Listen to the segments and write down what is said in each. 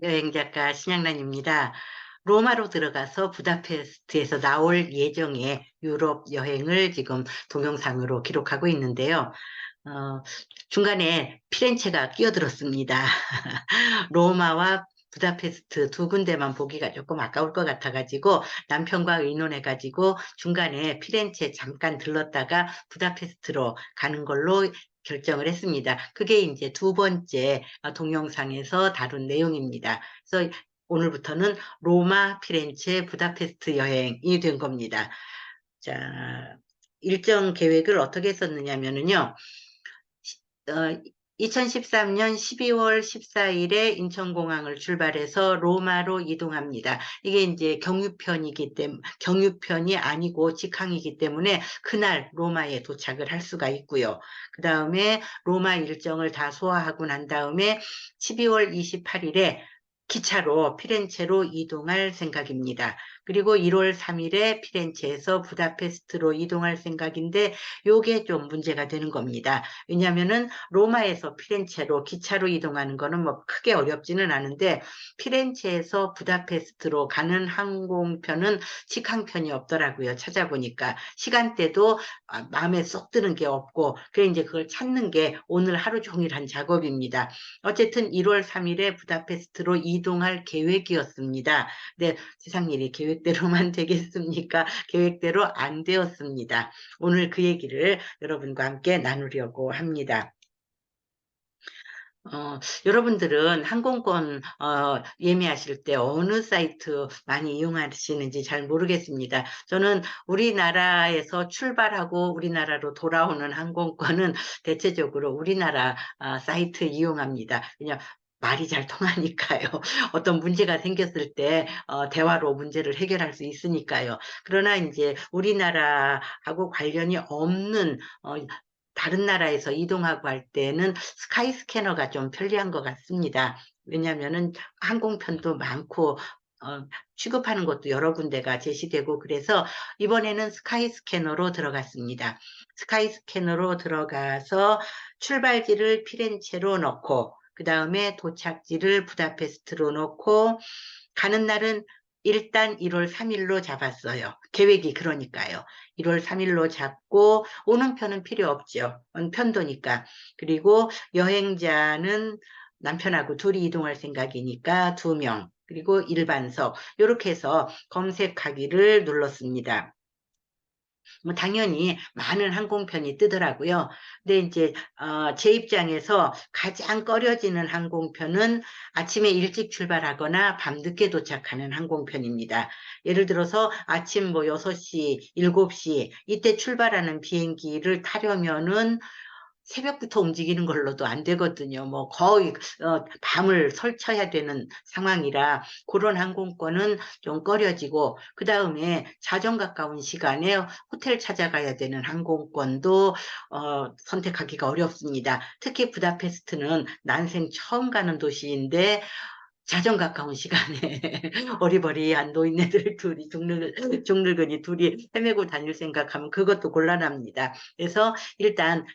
여행 작가 신양란입니다. 로마로 들어가서 부다페스트에서 나올 예정의 유럽 여행을 지금 동영상으로 기록하고 있는데요. 어, 중간에 피렌체가 끼어들었습니다. 로마와 부다페스트 두 군데만 보기가 조금 아까울 것 같아가지고 남편과 의논해가지고 중간에 피렌체 잠깐 들렀다가 부다페스트로 가는 걸로 결정을 했습니다. 그게 이제 두 번째 동영상에서 다룬 내용입니다. 그래서 오늘부터는 로마, 피렌체, 부다페스트 여행이 된 겁니다. 자, 일정 계획을 어떻게 썼느냐면요. 2013년 12월 14일에 인천공항을 출발해서 로마로 이동합니다. 이게 이제 경유편이 아니고 직항이기 때문에 그날 로마에 도착을 할 수가 있고요. 그 다음에 로마 일정을 다 소화하고 난 다음에 12월 28일에 기차로 피렌체로 이동할 생각입니다. 그리고 1월 3일에 피렌체에서 부다페스트로 이동할 생각인데 요게 좀 문제가 되는 겁니다. 왜냐하면은 로마에서 피렌체로 기차로 이동하는 거는 뭐 크게 어렵지는 않은데 피렌체에서 부다페스트로 가는 항공편은 직항편이 없더라고요. 찾아보니까 시간대도 마음에 쏙 드는 게 없고 그래 이제 그걸 찾는 게 오늘 하루 종일 한 작업입니다. 어쨌든 1월 3일에 부다페스트로 이동할 계획이었습니다. 네, 세상 일이 계획대로만 되겠습니까? 계획대로 안 되었습니다. 오늘 그 얘기를 여러분과 함께 나누려고 합니다. 여러분들은 항공권 예매하실 때 어느 사이트 많이 이용하시는지 잘 모르겠습니다. 저는 우리나라에서 출발하고 우리나라로 돌아오는 항공권은 대체적으로 우리나라 사이트 이용합니다. 그냥 말이 잘 통하니까요. 어떤 문제가 생겼을 때 대화로 문제를 해결할 수 있으니까요. 그러나 이제 우리나라하고 관련이 없는 다른 나라에서 이동하고 할 때는 스카이 스캐너가 좀 편리한 것 같습니다. 왜냐하면은 항공편도 많고 취급하는 것도 여러 군데가 제시되고 그래서 이번에는 스카이 스캐너로 들어갔습니다. 스카이 스캐너로 들어가서 출발지를 피렌체로 넣고 그 다음에 도착지를 부다페스트로 넣고 가는 날은 일단 1월 3일로 잡았어요. 계획이 그러니까요. 1월 3일로 잡고 오는 편은 필요 없죠. 편도니까. 그리고 여행자는 남편하고 둘이 이동할 생각이니까 2명. 그리고 일반석. 이렇게 해서 검색하기를 눌렀습니다. 뭐 당연히 많은 항공편이 뜨더라고요. 근데 이제 제 입장에서 가장 꺼려지는 항공편은 아침에 일찍 출발하거나 밤늦게 도착하는 항공편입니다. 예를 들어서 아침 뭐 6시, 7시 이때 출발하는 비행기를 타려면은 새벽부터 움직이는 걸로도 안 되거든요. 뭐 거의 밤을 설쳐야 되는 상황이라 그런 항공권은 좀 꺼려지고 그다음에 자정 가까운 시간에 호텔 찾아가야 되는 항공권도 선택하기가 어렵습니다. 특히 부다페스트는 난생 처음 가는 도시인데 자정 가까운 시간에 어리버리한 노인네들 둘이 중늙은이 둘이 헤매고 다닐 생각하면 그것도 곤란합니다. 그래서 일단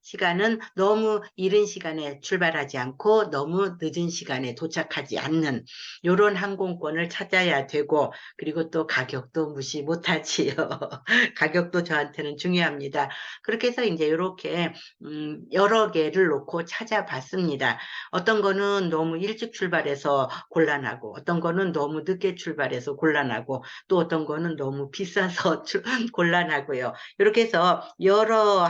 시간은 너무 이른 시간에 출발하지 않고 너무 늦은 시간에 도착하지 않는 요런 항공권을 찾아야 되고 그리고 또 가격도 무시 못하지요. 가격도 저한테는 중요합니다. 그렇게 해서 이제 이렇게 여러 개를 놓고 찾아봤습니다. 어떤 거는 너무 일찍 출발해서 곤란하고, 어떤 거는 너무 늦게 출발해서 곤란하고, 또 어떤 거는 너무 비싸서 곤란하고요. 이렇게 해서 여러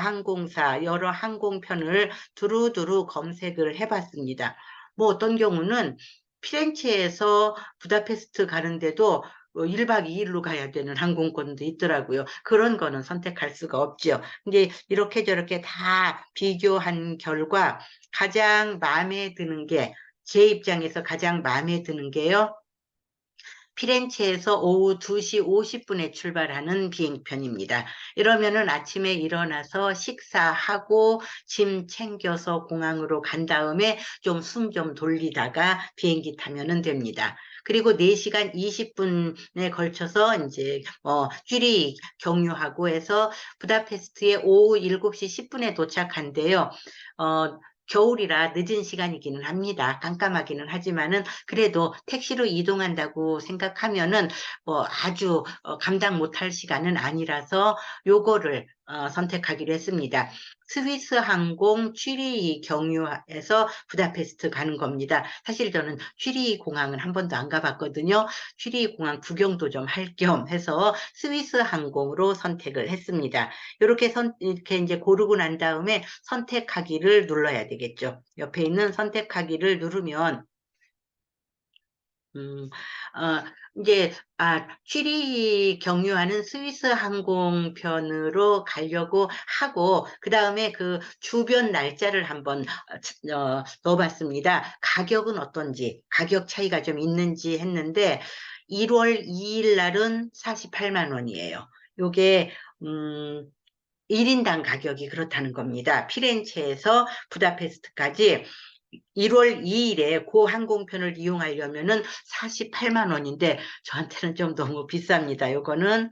항공편을 두루두루 검색을 해봤습니다. 뭐 어떤 경우는 피렌체에서 부다페스트 가는데도 1박 2일로 가야 되는 항공권도 있더라고요. 그런 거는 선택할 수가 없죠. 근데 이렇게 저렇게 다 비교한 결과 가장 마음에 드는 게, 제 입장에서 가장 마음에 드는 게요. 피렌체에서 오후 2시 50분에 출발하는 비행편입니다. 이러면은 아침에 일어나서 식사하고 짐 챙겨서 공항으로 간 다음에 좀 숨 좀 돌리다가 비행기 타면은 됩니다. 그리고 4시간 20분에 걸쳐서 이제 쥐리 경유하고 해서 부다페스트에 오후 7시 10분에 도착한대요. 어, 겨울이라 늦은 시간이기는 합니다. 깜깜하기는 하지만은 그래도 택시로 이동한다고 생각하면은 뭐 아주 감당 못할 시간은 아니라서 요거를 선택하기로 했습니다. 스위스 항공 취리 경유해서 부다페스트 가는 겁니다. 사실 저는 취리 공항은 한 번도 안 가봤거든요. 취리 공항 구경도 좀 할 겸 해서 스위스 항공으로 선택을 했습니다. 이렇게 이제 고르고 난 다음에 선택하기를 눌러야 되겠죠. 옆에 있는 선택하기를 누르면 음, 어, 이제, 취리 경유하는 스위스 항공편으로 가려고 하고, 그 다음에 그 주변 날짜를 한번 넣어봤습니다. 가격은 어떤지, 가격 차이가 좀 있는지 했는데, 1월 2일 날은 48만 원이에요. 요게, 음, 1인당 가격이 그렇다는 겁니다. 피렌체에서 부다페스트까지 1월 2일에 그 항공편을 이용하려면은 48만 원인데 저한테는 좀 너무 비쌉니다. 요거는.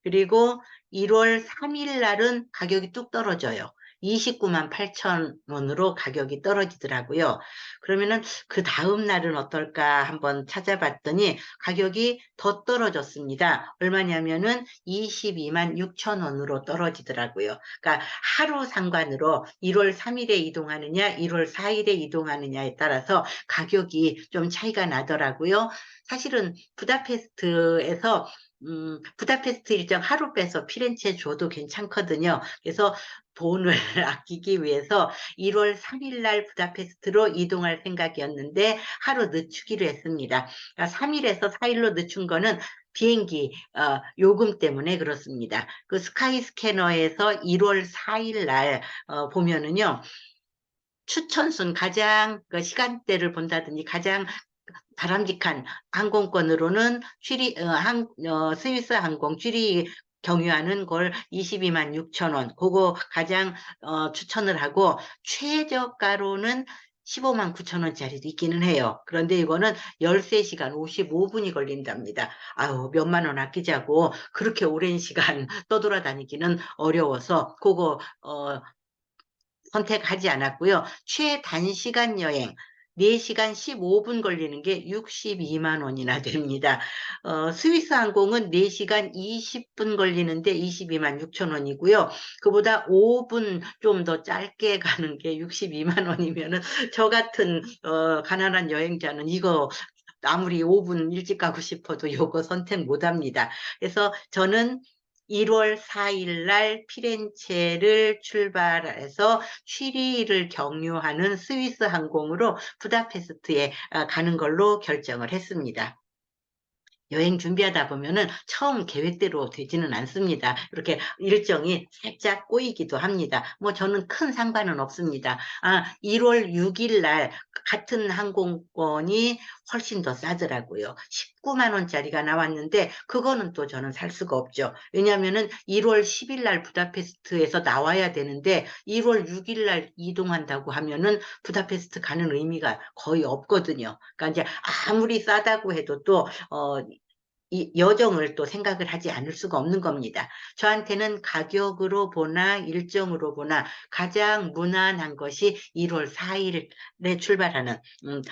그리고 1월 3일 날은 가격이 뚝 떨어져요. 29만 8천 원으로 가격이 떨어지더라고요. 그러면은 그 다음 날은 어떨까 한번 찾아봤더니 가격이 더 떨어졌습니다. 얼마냐면은 22만 6천 원으로 떨어지더라고요. 그러니까 하루 상관으로 1월 3일에 이동하느냐, 1월 4일에 이동하느냐에 따라서 가격이 좀 차이가 나더라고요. 사실은 부다페스트 일정 하루 빼서 피렌체 줘도 괜찮거든요. 그래서 돈을 아끼기 위해서 1월 3일 날 부다페스트로 이동할 생각이었는데 하루 늦추기로 했습니다. 그러니까 3일에서 4일로 늦춘 거는 비행기 요금 때문에 그렇습니다. 그 스카이 스캐너에서 1월 4일 날 보면은요. 추천순 가장 그 시간대를 본다든지 가장 바람직한 항공권으로는 스위스 항공 취리 경유하는 걸 22만 6천 원, 그거 가장 추천을 하고 최저가로는 15만 9천 원짜리도 있기는 해요. 그런데 이거는 13시간 55분이 걸린답니다. 아유, 몇만 원 아끼자고 그렇게 오랜 시간 떠돌아다니기는 어려워서 그거 선택하지 않았고요. 최단시간 여행 4시간 15분 걸리는 게 62만 원이나 됩니다. 스위스 항공은 4시간 20분 걸리는데 22만 6천 원이고요. 그보다 5분 좀 더 짧게 가는 게 62만 원이면은 저 같은 가난한 여행자는 이거 아무리 5분 일찍 가고 싶어도 요거 선택 못 합니다. 그래서 저는 1월 4일 날 피렌체를 출발해서 취리를 경유하는 스위스 항공으로 부다페스트에 가는 걸로 결정을 했습니다. 여행 준비하다 보면은 처음 계획대로 되지는 않습니다. 이렇게 일정이 살짝 꼬이기도 합니다. 뭐 저는 큰 상관은 없습니다. 1월 6일 날 같은 항공권이 훨씬 더 싸더라고요. 19만 원짜리가 나왔는데 그거는 또 저는 살 수가 없죠. 왜냐하면은 1월 10일 날 부다페스트에서 나와야 되는데 1월 6일 날 이동한다고 하면은 부다페스트 가는 의미가 거의 없거든요. 그러니까 이제 아무리 싸다고 해도 또 이 여정을 또 생각을 하지 않을 수가 없는 겁니다. 저한테는 가격으로 보나 일정으로 보나 가장 무난한 것이 1월 4일에 출발하는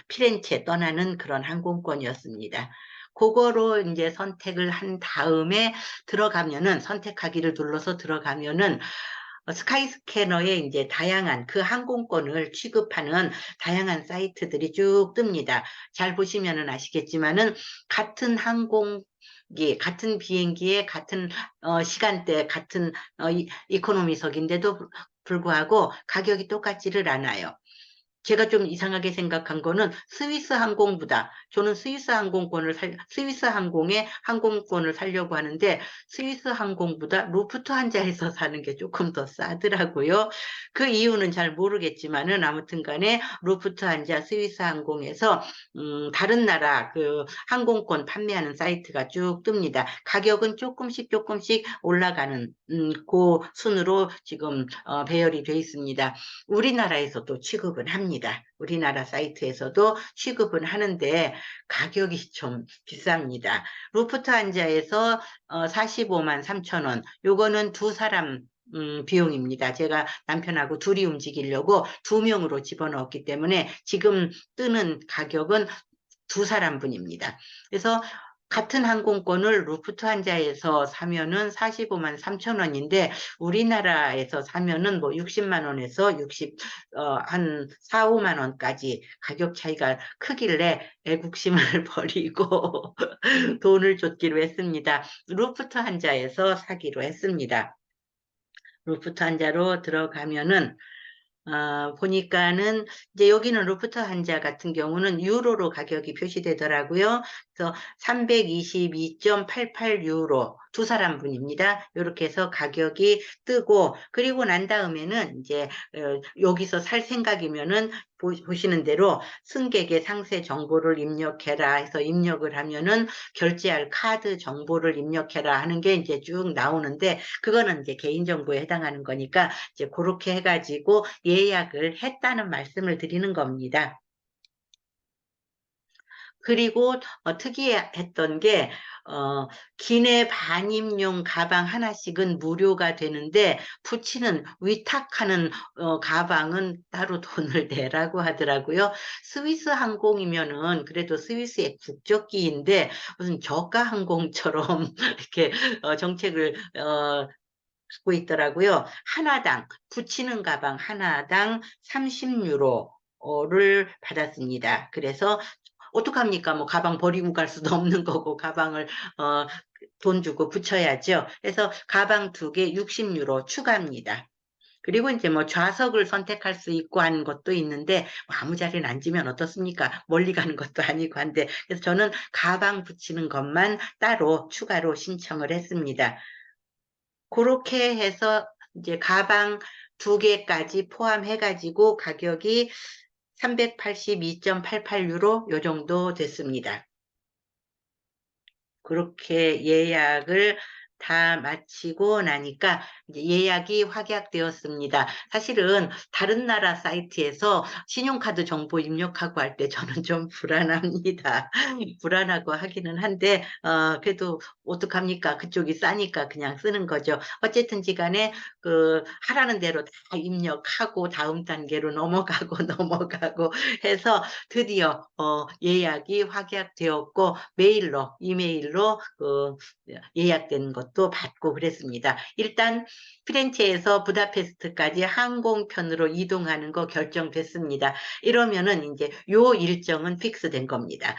피렌체 떠나는 그런 항공권이었습니다. 그거로 이제 선택을 한 다음에 들어가면은 선택하기를 눌러서 들어가면은 스카이스캐너에 이제 다양한 그 항공권을 취급하는 다양한 사이트들이 쭉 뜹니다. 잘 보시면은 아시겠지만은 같은 같은 비행기에 같은 시간대, 같은 이코노미석인데도 불구하고 가격이 똑같지를 않아요. 제가 좀 이상하게 생각한 거는 스위스 항공보다 저는 스위스 항공의 항공권을 사려고 하는데 스위스 항공보다 루프트한자에서 사는 게 조금 더 싸더라고요. 그 이유는 잘 모르겠지만은 아무튼 간에 루프트한자 스위스 항공에서 다른 나라 그 항공권 판매하는 사이트가 쭉 뜹니다. 가격은 조금씩 올라가는 그 순으로 지금 배열이 돼 있습니다. 우리나라에서도 취급은 합니다. 우리나라 사이트에서도 취급은 하는데 가격이 좀 비쌉니다. 루프트한자에서 45만 3천 원. 요거는 두 사람 비용입니다. 제가 남편하고 둘이 움직이려고 두 명으로 집어넣었기 때문에 지금 뜨는 가격은 두 사람분입니다. 그래서 같은 항공권을 루프트한자에서 사면은 45만 3천 원인데 우리나라에서 사면은 뭐 60만 원에서 한 4, 5만 원까지 가격 차이가 크길래 애국심을 버리고 돈을 줬기로 했습니다. 루프트한자에서 사기로 했습니다. 루프트한자로 들어가면은 보니까는 이제 여기는 루프트한자 같은 경우는 유로로 가격이 표시되더라고요. 그래서 322.88 유로 두 사람분입니다. 이렇게 해서 가격이 뜨고 그리고 난 다음에는 이제 여기서 살 생각이면은 보시는 대로 승객의 상세 정보를 입력해라 해서 입력을 하면은 결제할 카드 정보를 입력해라 하는 게 이제 쭉 나오는데 그거는 이제 개인정보에 해당하는 거니까 이제 그렇게 해가지고 예약을 했다는 말씀을 드리는 겁니다. 그리고 특이했던 게 기내 반입용 가방 하나씩은 무료가 되는데 붙이는 위탁하는 가방은 따로 돈을 내라고 하더라고요. 스위스 항공이면은 그래도 스위스의 국적기인데 무슨 저가 항공처럼 이렇게 정책을 갖고 있더라고요. 하나당 붙이는 가방 하나당 30유로를 받았습니다. 그래서 어떡합니까? 뭐 가방 버리고 갈 수도 없는 거고 가방을 어, 돈 주고 붙여야죠. 그래서 가방 두 개 60유로 추가입니다. 그리고 이제 뭐 좌석을 선택할 수 있고 하는 것도 있는데 뭐 아무 자리에 앉으면 어떻습니까? 멀리 가는 것도 아니고 한데 그래서 저는 가방 붙이는 것만 따로 추가로 신청을 했습니다. 그렇게 해서 이제 가방 두 개까지 포함해가지고 가격이 382.88 유로 요 정도 됐습니다. 그렇게 예약을 다 마치고 나니까 이제 예약이 확약되었습니다. 사실은 다른 나라 사이트에서 신용카드 정보 입력하고 할 때 저는 좀 불안합니다. 불안하고 하기는 한데, 그래도 어떡합니까? 그쪽이 싸니까 그냥 쓰는 거죠. 어쨌든지 간에 하라는 대로 다 입력하고 다음 단계로 넘어가고 넘어가고 해서 드디어 예약이 확약되었고 이메일로 예약된 것도 받고 그랬습니다. 일단 피렌체에서 부다페스트까지 항공편으로 이동하는 거 결정됐습니다. 이러면은 이제 요 일정은 픽스된 겁니다.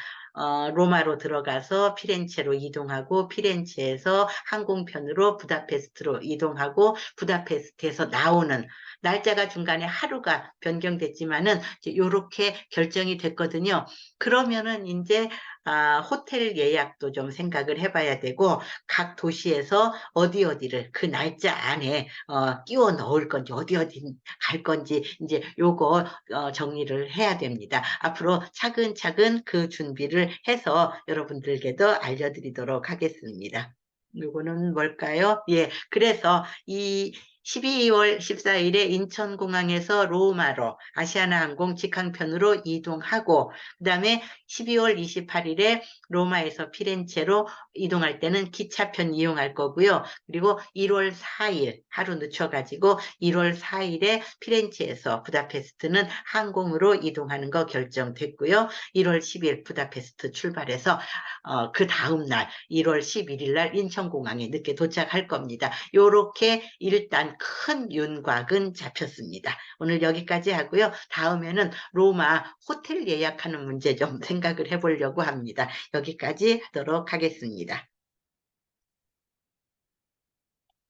로마로 들어가서 피렌체로 이동하고 피렌체에서 항공편으로 부다페스트로 이동하고 부다페스트에서 나오는 날짜가 중간에 하루가 변경됐지만은 이제 요렇게 결정이 됐거든요. 그러면은 이제 호텔 예약도 좀 생각을 해봐야 되고 각 도시에서 어디를 그 날짜 안에 끼워 넣을 건지 어디 갈 건지 이제 요거 정리를 해야 됩니다. 앞으로 차근차근 그 준비를 해서 여러분들께도 알려드리도록 하겠습니다. 요거는 뭘까요? 예, 그래서 이 12월 14일에 인천공항에서 로마로 아시아나항공 직항편으로 이동하고 그다음에 12월 28일에 로마에서 피렌체로 이동할 때는 기차편 이용할 거고요. 그리고 1월 4일 하루 늦춰가지고 1월 4일에 피렌체에서 부다페스트는 항공으로 이동하는 거 결정됐고요. 1월 10일 부다페스트 출발해서 그 다음 날 1월 11일 날 인천공항에 늦게 도착할 겁니다. 요렇게 일단 큰 윤곽은 잡혔습니다. 오늘 여기까지 하고요. 다음에는 로마 호텔 예약하는 문제 좀 생각을 해보려고 합니다. 여기까지 하도록 하겠습니다.